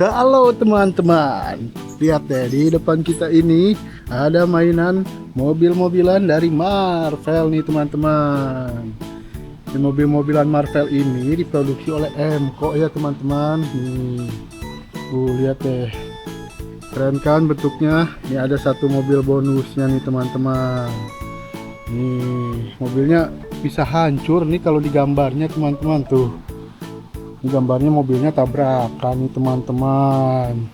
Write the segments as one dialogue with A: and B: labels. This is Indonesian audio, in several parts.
A: Halo teman-teman, lihat deh di depan kita ini ada mainan mobil-mobilan dari Marvel nih teman-teman. Di mobil-mobilan Marvel ini diproduksi oleh MCO ya teman-teman. Lihat deh, keren kan bentuknya. Ini ada satu mobil bonusnya nih teman-teman. Nih mobilnya bisa hancur nih kalau digambarnya teman-teman tuh. Ini gambarnya mobilnya tabrakan nih teman-teman.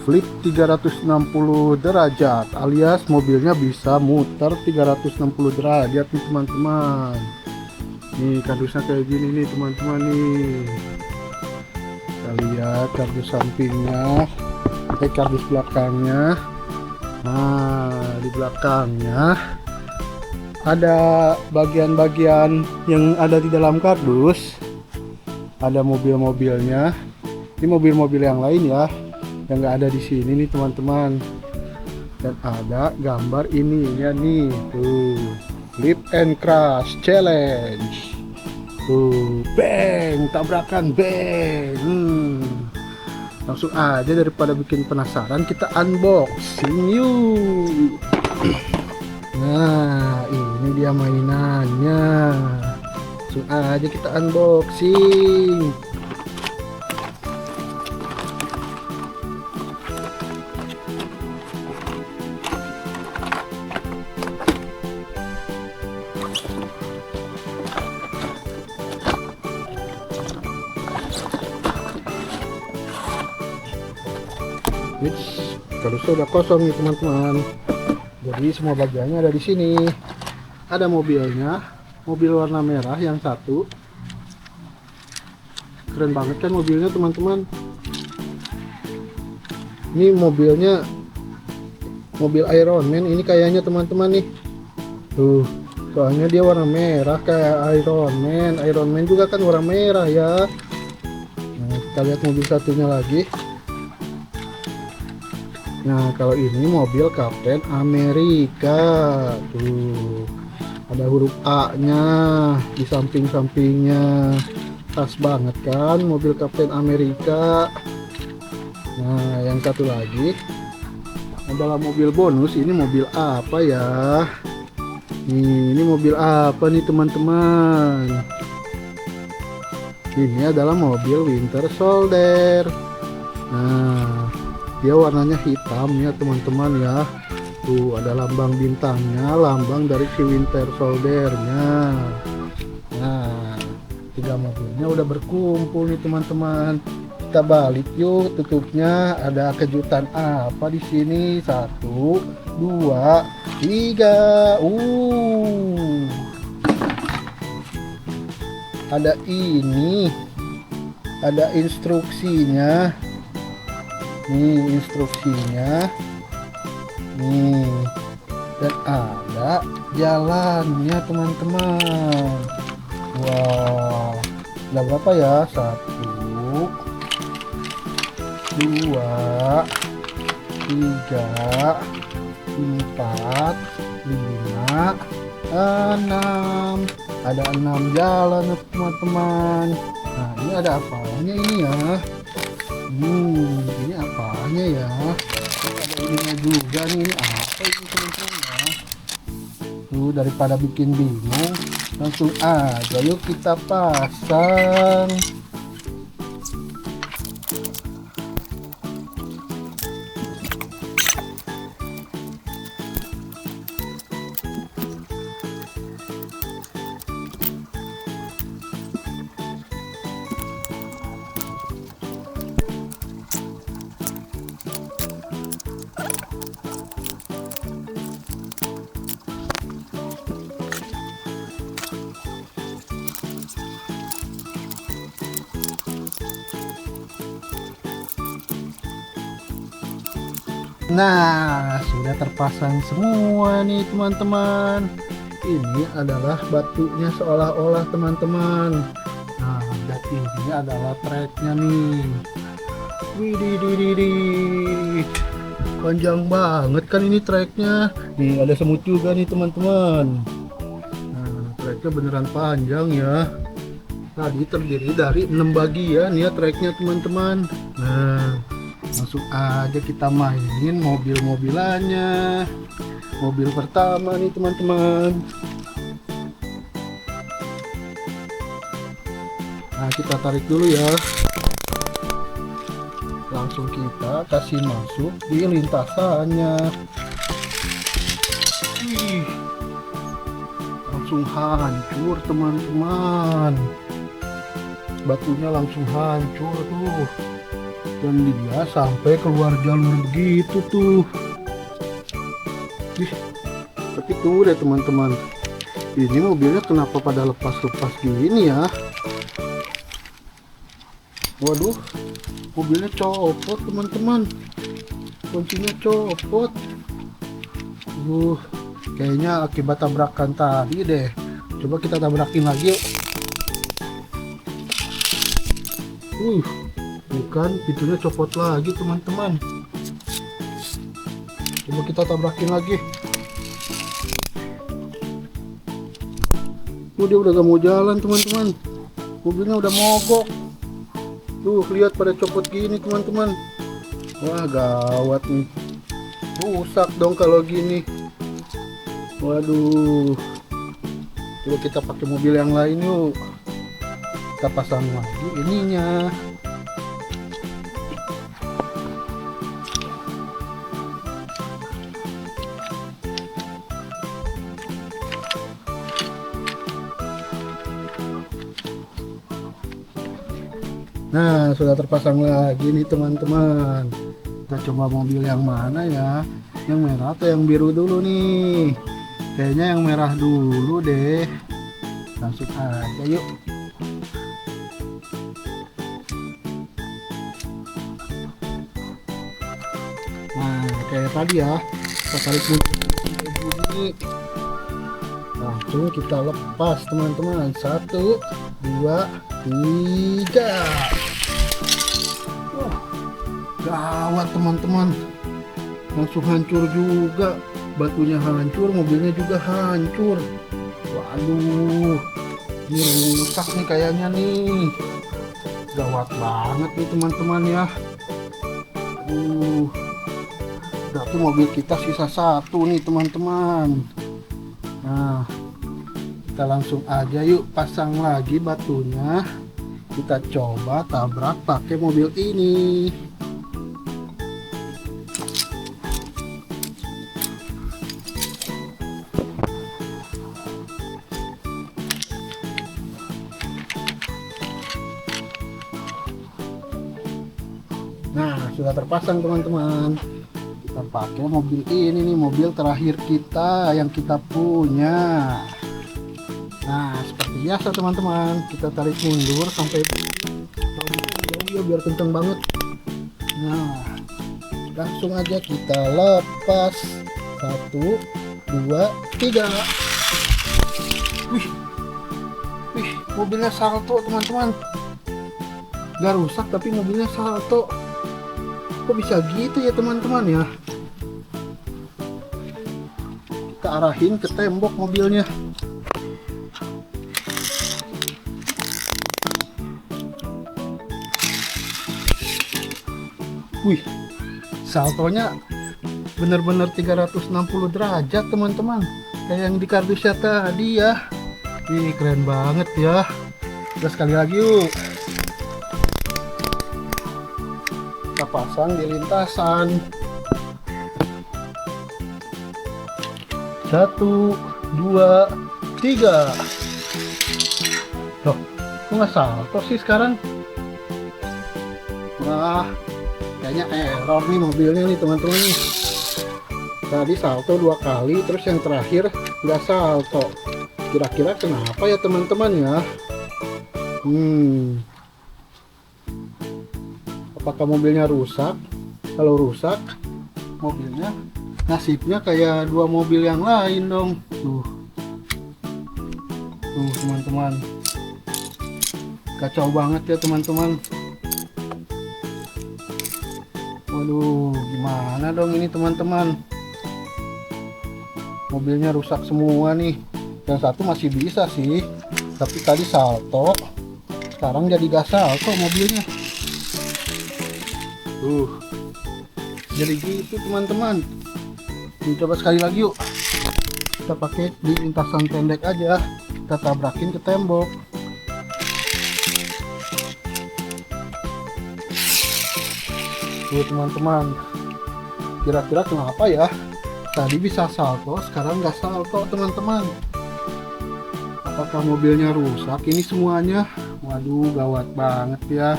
A: Flip 360 derajat alias mobilnya bisa muter 360 derajat nih teman-teman. Nih kardusnya kayak gini nih teman-teman nih. Kita lihat kardus sampingnya, kardus belakangnya. Nah, di belakangnya ada bagian-bagian yang ada di dalam kardus. Ada mobil-mobilnya. Ini mobil-mobil yang lain ya, yang nggak ada di sini nih teman-teman. Dan ada gambar ini ya nih, tuh Flip and Crash Challenge. Tuh, bang, tabrakan, bang. Langsung aja daripada bikin penasaran, kita unboxing yuk. Nah, ini dia mainannya. Langsung aja kita unboxing. Kardusnya udah kosong nih teman-teman. Jadi semua bagiannya ada di sini. Ada mobilnya, mobil warna merah yang satu. Keren banget kan mobilnya teman-teman. Ini mobilnya mobil Iron Man ini kayaknya teman-teman nih. Tuh, soalnya dia warna merah kayak Iron Man. Iron Man juga kan warna merah ya. Nah, kita lihat mobil satunya lagi. Nah, kalau ini mobil Kapten Amerika. Tuh, ada huruf A-nya di samping-sampingnya. Pas banget kan mobil Kapten Amerika. Nah, yang satu lagi adalah mobil bonus. Ini mobil apa ya? Ini mobil apa nih teman-teman? Ini adalah mobil Winter Soldier. Nah, dia warnanya hitam ya teman-teman ya. Tuh ada lambang bintangnya, lambang dari si Winter Soldier-nya. Nah, tiga mobilnya udah berkumpul nih teman-teman. Kita balik yuk tutupnya. Ada kejutan apa di sini? 1, 2, 3. Ada ini. Ada instruksinya. Nih instruksinya nih, dan ada jalannya teman-teman. Wah, ada berapa ya? 1, 2, 3, 4, 5, 6. Ada 6 jalan teman-teman. Nah, ini ada apanya ini ya? Ini apanya ya? Ada ininya juga nih. Ini apa ini teman-teman ya? Tuh, daripada bikin bingung, langsung aja yuk kita pasang. Nah, sudah terpasang semua nih teman-teman. Ini adalah batunya seolah-olah teman-teman. Nah, dan ini adalah treknya nih. Widih, panjang banget kan ini treknya. Nih ada semut juga nih teman-teman. Nah, treknya beneran panjang ya. Tadi terdiri dari 6 bagian ya treknya teman-teman. Nah, langsung aja kita mainin mobil-mobilannya. Mobil pertama nih teman-teman. Nah, kita tarik dulu ya. Langsung kita kasih masuk di lintasannya. Wih, langsung hancur teman-teman. Batunya langsung hancur tuh. Dan dia sampai keluar jalur begitu tuh. Ih, tapi tunggu deh teman-teman. Ini mobilnya kenapa pada lepas-lepas gini ya? Waduh, mobilnya copot teman-teman. Kuncinya copot. Kayaknya akibat tabrakan tadi deh. Coba kita tabrakin lagi yuk. Bukan, pintunya copot lagi teman-teman. Coba kita tabrakin lagi. Dia udah gak mau jalan teman-teman. Mobilnya udah mogok. Tuh, lihat pada copot gini teman-teman. Wah, gawat nih. Rusak dong kalau gini. Waduh. Coba kita pakai mobil yang lain yuk. Kita pasang lagi ininya. Nah, sudah terpasang lagi nih teman-teman. Kita coba mobil yang mana ya? Yang merah atau yang biru dulu nih? Kayaknya yang merah dulu deh. Langsung aja yuk. Nah, kayak tadi ya. Kita tarik bunyi. Langsung kita lepas teman-teman. 1, 2, 3. Gawat teman-teman, langsung hancur juga. Batunya hancur, mobilnya juga hancur. Waduh, ini rusak nih kayaknya nih. Gawat banget nih teman-teman ya. Berarti mobil kita sisa 1 nih teman-teman. Nah, kita langsung aja yuk pasang lagi batunya. Kita coba tabrak pakai mobil ini. Nah, sudah terpasang teman-teman. Kita pakai mobil ini nih, mobil terakhir kita yang kita punya. Nah, seperti biasa teman-teman, kita tarik mundur sampai jauh ya biar kenceng banget. Nah, langsung aja kita lepas. 1, 2, 3. Wih, mobilnya salto teman-teman. Gak rusak tapi mobilnya salto. Kok bisa gitu ya teman-teman ya? Kita arahin ke tembok mobilnya. Wih, saltonya bener-bener 360 derajat teman-teman, kayak yang di kardusnya tadi ya. Wih, keren banget ya. Kita sekali lagi yuk. Kita pasang di lintasan. 1, 2, 3. Loh, kok nggak salto sih sekarang? Wah, kayaknya error nih mobilnya nih teman-teman nih. Tadi salto 2 kali, terus yang terakhir nggak salto. Kira-kira kenapa ya teman-teman ya? Apakah mobilnya rusak? Kalau rusak, mobilnya nasibnya kayak 2 mobil yang lain dong. Tuh teman-teman, kacau banget ya teman-teman. Waduh, gimana dong ini teman-teman? Mobilnya rusak semua nih. Yang satu masih bisa sih, tapi tadi salto. sekarang jadi gasal kok mobilnya. Jadi gitu teman-teman. Coba sekali lagi yuk. Kita pakai di lintasan pendek aja, kita tabrakin ke tembok. Tuh teman-teman, kira-kira kenapa ya tadi bisa salto, sekarang nggak salto teman-teman? Apakah mobilnya rusak ini semuanya? Waduh, gawat banget ya.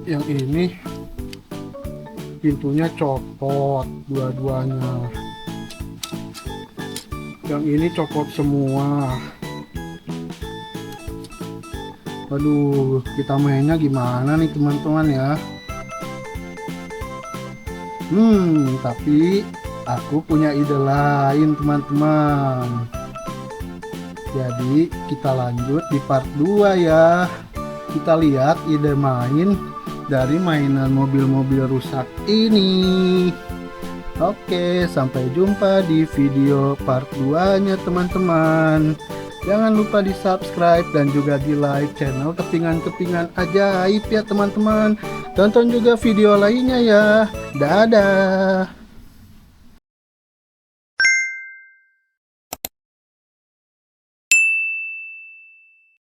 A: Yang ini pintunya copot dua-duanya, yang ini copot semua. Waduh, kita mainnya gimana nih teman-teman ya? Tapi aku punya ide lain teman-teman. Jadi kita lanjut di part 2 ya. Kita lihat ide main dari mainan mobil-mobil rusak ini. Oke, sampai jumpa di video part 2-nya teman-teman. Jangan lupa di subscribe dan juga di like channel Kepingan-Kepingan Ajaib ya teman-teman. Tonton juga video lainnya ya. Dadah.